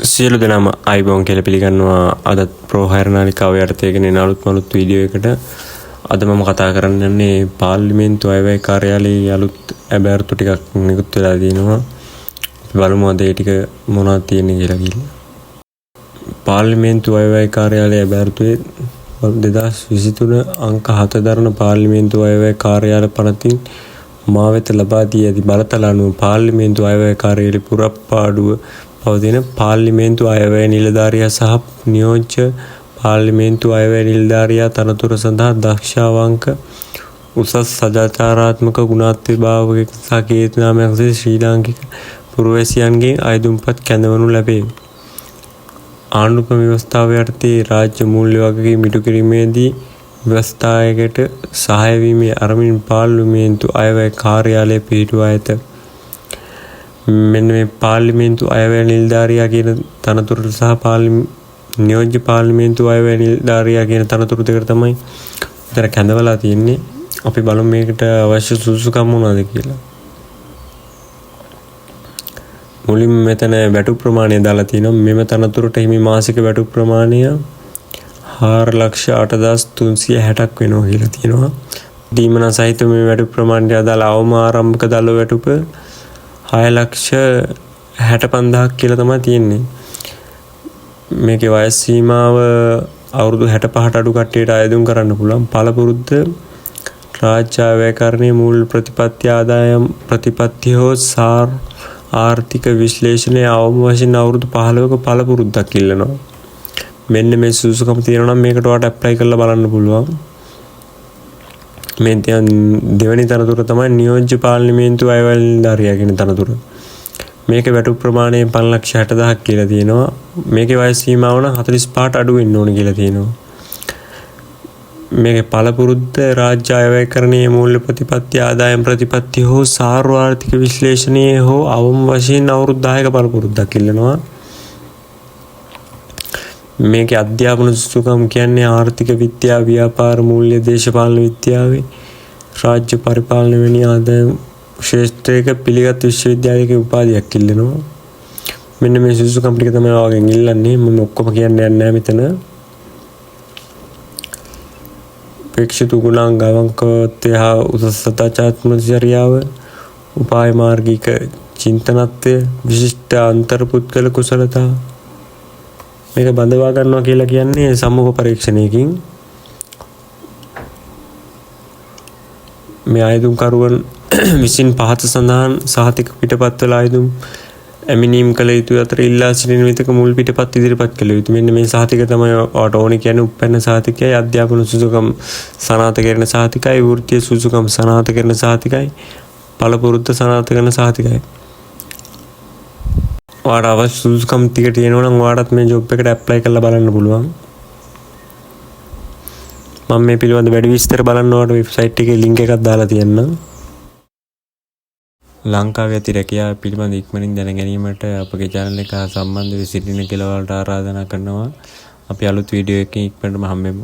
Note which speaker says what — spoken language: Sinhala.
Speaker 1: සියලු දෙනාම අයිබෝන් කියලා පිළිගන්නවා. අදත් ප්‍රෝහයර් නාලිකාව යටතේ ගෙන අලුත් වීඩියෝ එකට අද මම කතා කරන්න යන්නේ පාර්ලිමේන්තු අයවැය කාර්යාලයේ අලුත් ඇබෑරුතු ටිකක් නිකුත් වෙලා තියෙනවා. බලමු අද ඒ ටික මොනවද තියෙන්නේ කියලා කිව්ලා. පාර්ලිමේන්තු අයවැය කාර්යාලයේ ඇබෑරුතුවේ 2023 අංක 7 දරන පාර්ලිමේන්තු අයවැය කාර්යාල පනතින් මා වෙත ලබා දී ඇති බලතල අනුව පාර්ලිමේන්තු අයවැය කාර්යාලයේ පුරප්පාඩුව පවතින පාර්ලිමේන්තු අයවැය නිලධාරියා සහ නියෝජ්‍ය පාර්ලිමේන්තු අයවැය නිලධාරියා තනතුර සඳහා දක්ෂාවංක උසස් සදාචාරාත්මක ගුණාත්මකභාවයක සහ කීර්තිනාමයක් ලෙස ශ්‍රී ලාංකික පුරවැසියන්ගෙන් අයදුම්පත් කැඳවනු ලැබේ. ආණ්ඩුක්‍රම ව්‍යවස්ථාව යටතේ රාජ්‍ය මූල්‍ය වගකීම් ඉටු කිරීමේදී ව්‍යවස්ථායකට සහාය වීමේ අරමුණින් පාර්ලිමේන්තු අයවැය කාර්යාලය පිහිටුවා ඇත. මෙන්න මේ පාර්ලිමේන්තු අයවැය නිලධාරියා කියන තනතුරට සහ නියෝජ්‍ය පාර්ලිමේන්තු අයවැය නිලධාරියා කියන තනතුරු දෙකට තමයි මෙතන කැඳවලා තියෙන්නේ. අපි බලමු මේකට අවශ්‍ය සුදුසුකම් මොනවද කියලා. මුලින්ම මෙතන වැටුප් ප්‍රමාණය දාලා තියෙනවා. මෙම තනතුරට හිමි මාසික වැටුප් ප්‍රමාණය 4,08,360ක් වෙනවා කියලා තියෙනවා. දීමන සහිත මේ වැටුප් ප්‍රමාණයට අදාළ අවම ආරම්භක දළ වැටුප 6,65,000ක් කියලා තමයි තියෙන්නේ. මේකේ වයස් සීමාව අවුරුදු 65ට අඩු කට්ටියට ආයෝජන කරන්න පුළුවන්. පළපුරුද්ද රාජ්‍ය අයවැයකරණයේ මූල ප්‍රතිපත්ති ආදායම් ප්‍රතිපත්ති හෝ සාර් ආර්ථික විශ්ලේෂණයේ අවම වශයෙන් අවුරුදු 15ක පළපුරුද්දක් ඉල්ලනවා. මෙන්න මේ සුදුසුකම තියෙනවා නම් මේකට ඔයාලට ඇප්ලයි කරලා බලන්න පුළුවන්. මේ දෙවෙනි තනතුර තමයි නියෝජ්‍ය පාර්ලිමේන්තු අයවැය නිලධාරියා කියන තනතුර. මේකේ වැටුප් ප්‍රමාණය 5,60,000ක් කියලා තියෙනවා. මේකේ වයස සීමාව නම් 45ට අඩු වෙන්න ඕන කියලා තියෙනවා. මේකේ පළපුරුද්ද රාජ්‍ය අයවැයකරණයේ මූල්‍ය ප්‍රතිපත්ති ආදායම් ප්‍රතිපත්ති හෝ සාර්ව ආර්ථික විශ්ලේෂණයේ හෝ අවම වශයෙන් අවුරුදු 10ක පළපුරුද්දක් ඉල්ලනවා. මේකේ අධ්‍යාපන සුසුකම් කියන්නේ ආර්ථික විද්‍යාව, ව්‍යාපාර මූල්‍ය, දේශපාලන විද්‍යාවේ රාජ්‍ය පරිපාලන වැනි ආදායම් ශාස්ත්‍රයක පිළිගත් විශ්වවිද්‍යාලයක උපාධියක් ඉල්ලනවා. මෙන්න මේ සුසුකම් ටික තමයි ඔයගෙන් ඉල්ලන්නේ. මම ඔක්කොම කියන්න යන්නේ නැහැ මෙතන. ප්‍රේක්ෂිත ගුණාංග අවංකවත්වය හා උසස් සදාචාරාත්මක චර්යාව, උපාය මාර්ගික චින්තනත්වය, විශිෂ්ට අන්තර්පුද්ගල කුසලතා. මේක බඳවා ගන්නවා කියලා කියන්නේ සම්මුඛ පරීක්ෂණයකින්. මේ ආයුධකරුවන් විසින් පහත සඳහන් සහතික පිටපත්වල ආයුධ ඇමිනීම් කළ යුතු අතර ඉල්ලා සිටින විතක මුල් පිටපත් ඉදිරිපත් කළ යුතු. මෙන්න මේ සහතික තමයි ඔයාට ඕනේ කියන්නේ. උපැන්න සහතිකයයි, අධ්‍යාපන සුසුකම් සනාථ කරන සහතිකයි, වෘත්තීය සුසුකම් සනාථ කරන සහතිකයි, පළපුරුද්ද සනාථ කරන සහතිකයි. ඔයාට අවශ්‍ය සුසුකම් ටික තියෙනවා නම් ඔයාටත් මේ ජොබ් එකට ඇප්ලයි කරලා බලන්න පුළුවන්. මම මේ පිළිබඳ වැඩි විස්තර බලන්න ඔයාට වෙබ්සයිට් එකේ link එකක් දාලා තියෙන්නම්. ලංකාවේ ඇති රැකියාව පිළිබඳ ඉක්මනින් දැන ගැනීමට අපගේ channel එක සම්බන්ධ වෙ සිටින කියලා ඔයාලට ආරාධනා කරනවා. අපි අලුත් වීඩියෝ එකකින් ඉක්මනටම හම්බෙමු.